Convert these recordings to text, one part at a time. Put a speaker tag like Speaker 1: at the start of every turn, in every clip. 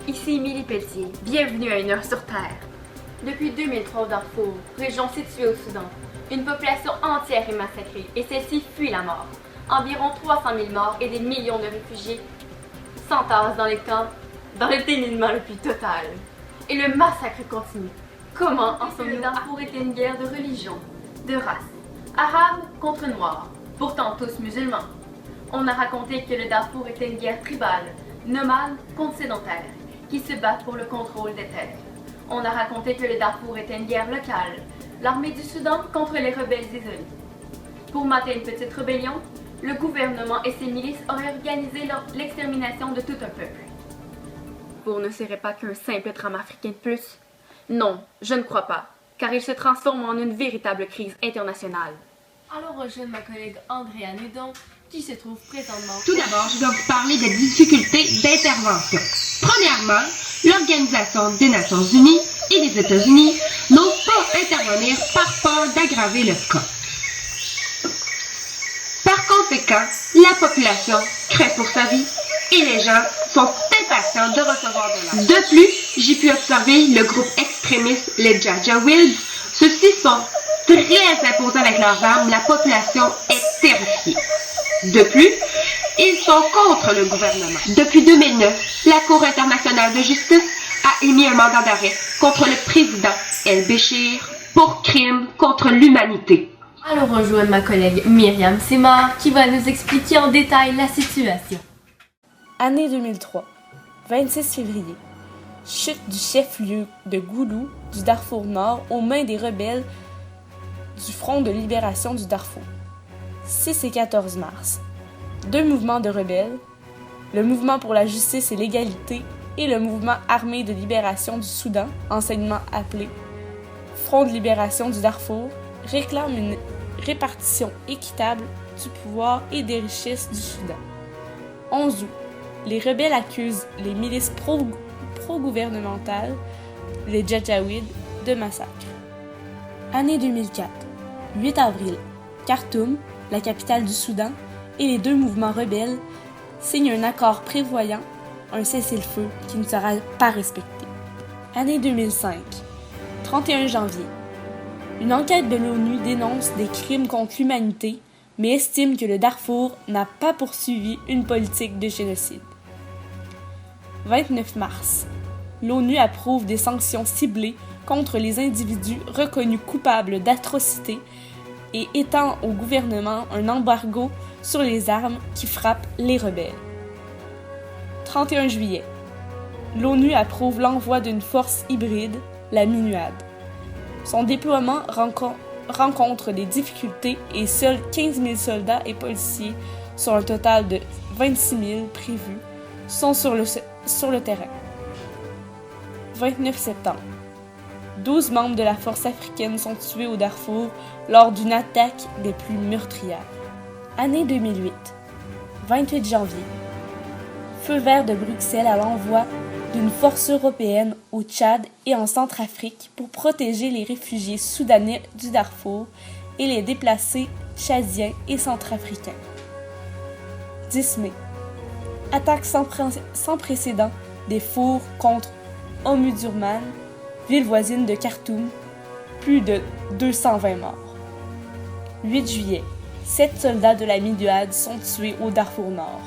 Speaker 1: Ici Émilie Pelletier, bienvenue à Une heure sur Terre. Depuis 2003 au Darfour, région située au Soudan, une population entière est massacrée et celle-ci fuit la mort. Environ 300 000 morts et des millions de réfugiés s'entassent dans les camps, dans le dénuement le plus total. Et le massacre continue. Comment en sommes-nous? Le Darfour était une guerre de religion, de race, arabes contre noirs, pourtant tous musulmans. On a raconté que le Darfour était une guerre tribale, nomade contre sédentaire, qui se battent pour le contrôle des terres. On a raconté que le Darfour était une guerre locale, l'armée du Soudan contre les rebelles isolés. Pour mater une petite rébellion, le gouvernement et ses milices auraient organisé l'extermination de tout un peuple. Pour ne serait pas qu'un simple drame africain de plus? Non, je ne crois pas, car il se transforme en une véritable crise internationale.
Speaker 2: Alors rejoins ma collègue Andrea Nudon, qui se trouve présentement...
Speaker 3: Tout d'abord, je dois vous parler des difficultés d'intervention. Premièrement, l'Organisation des Nations Unies et les États-Unis n'osent pas intervenir par peur d'aggraver le cas. Par conséquent, la population craint pour sa vie et les gens sont impatients de recevoir de l'aide. De plus, j'ai pu observer le groupe extrémiste, les Janjaweed. Ceux-ci sont très imposants avec leurs armes, la population est terrifiée. De plus, ils sont contre le gouvernement. Depuis 2009, la Cour internationale de justice a émis un mandat d'arrêt contre le président El-Béchir pour crime contre l'humanité.
Speaker 2: Alors rejoins ma collègue Myriam Semar, qui va nous expliquer en détail la situation.
Speaker 4: Année 2003, 26 février. Chute du chef-lieu de Goulou du Darfour Nord aux mains des rebelles du Front de libération du Darfour. 6 et 14 mars. Deux mouvements de rebelles, le Mouvement pour la justice et l'égalité et le Mouvement armé de libération du Soudan, anciennement appelé Front de libération du Darfour, réclament une répartition équitable du pouvoir et des richesses du Soudan. 11 août. Les rebelles accusent les milices pro-gouvernementales, les Janjaweed, de massacre. Année 2004. 8 avril. Khartoum, la capitale du Soudan, et les deux mouvements rebelles signent un accord prévoyant un cessez-le-feu qui ne sera pas respecté. Année 2005. 31 janvier. Une enquête de l'ONU dénonce des crimes contre l'humanité, mais estime que le Darfour n'a pas poursuivi une politique de génocide. 29 mars. L'ONU approuve des sanctions ciblées contre les individus reconnus coupables d'atrocités et étend au gouvernement un embargo sur les armes qui frappent les rebelles. 31 juillet. L'ONU approuve l'envoi d'une force hybride, la MINUAD. Son déploiement rencontre des difficultés et seuls 15 000 soldats et policiers sur un total de 26 000 prévus sont sur le terrain. 29 septembre. 12 membres de la force africaine sont tués au Darfour lors d'une attaque des plus meurtrières. Année 2008. 28 janvier. Feu vert de Bruxelles à l'envoi d'une force européenne au Tchad et en Centrafrique pour protéger les réfugiés soudanais du Darfour et les déplacés tchadiens et centrafricains. 10 mai. Attaque sans précédent des fours contre Omdurman, ville voisine de Khartoum, plus de 220 morts. 8 juillet. 7 soldats de la MINUAD sont tués au Darfour Nord.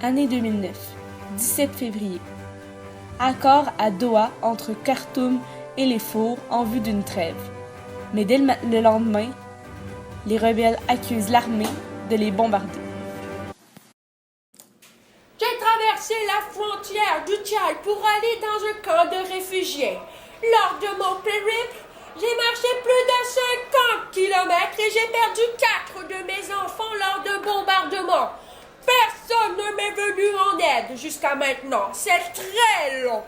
Speaker 4: Année 2009. 17 février. Accord à Doha entre Khartoum et les fours en vue d'une trêve. Mais dès le lendemain, les rebelles accusent l'armée de les bombarder.
Speaker 5: J'ai traversé la frontière du Tchad pour aller dans un camp de réfugiés. Lors de mon périple, j'ai marché plus de 50 kilomètres et j'ai perdu 4 de mes enfants lors d'un bombardement. Personne ne m'est venu en aide jusqu'à maintenant. C'est très long.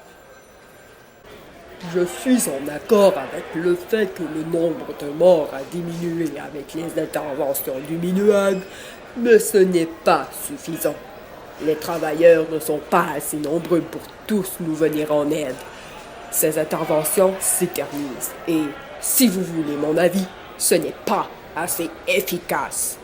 Speaker 6: Je suis en accord avec le fait que le nombre de morts a diminué avec les interventions du MINUAD, mais ce n'est pas suffisant. Les travailleurs ne sont pas assez nombreux pour tous nous venir en aide. Ces interventions s'éternisent et, si vous voulez mon avis, ce n'est pas assez efficace.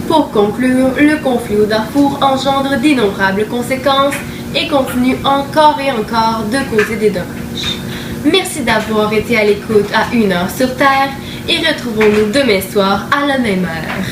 Speaker 2: Pour conclure, le conflit au Darfour engendre d'innombrables conséquences et continue encore et encore de causer des dommages. Merci d'avoir été à l'écoute à 1 heure sur Terre et retrouvons-nous demain soir à la même heure.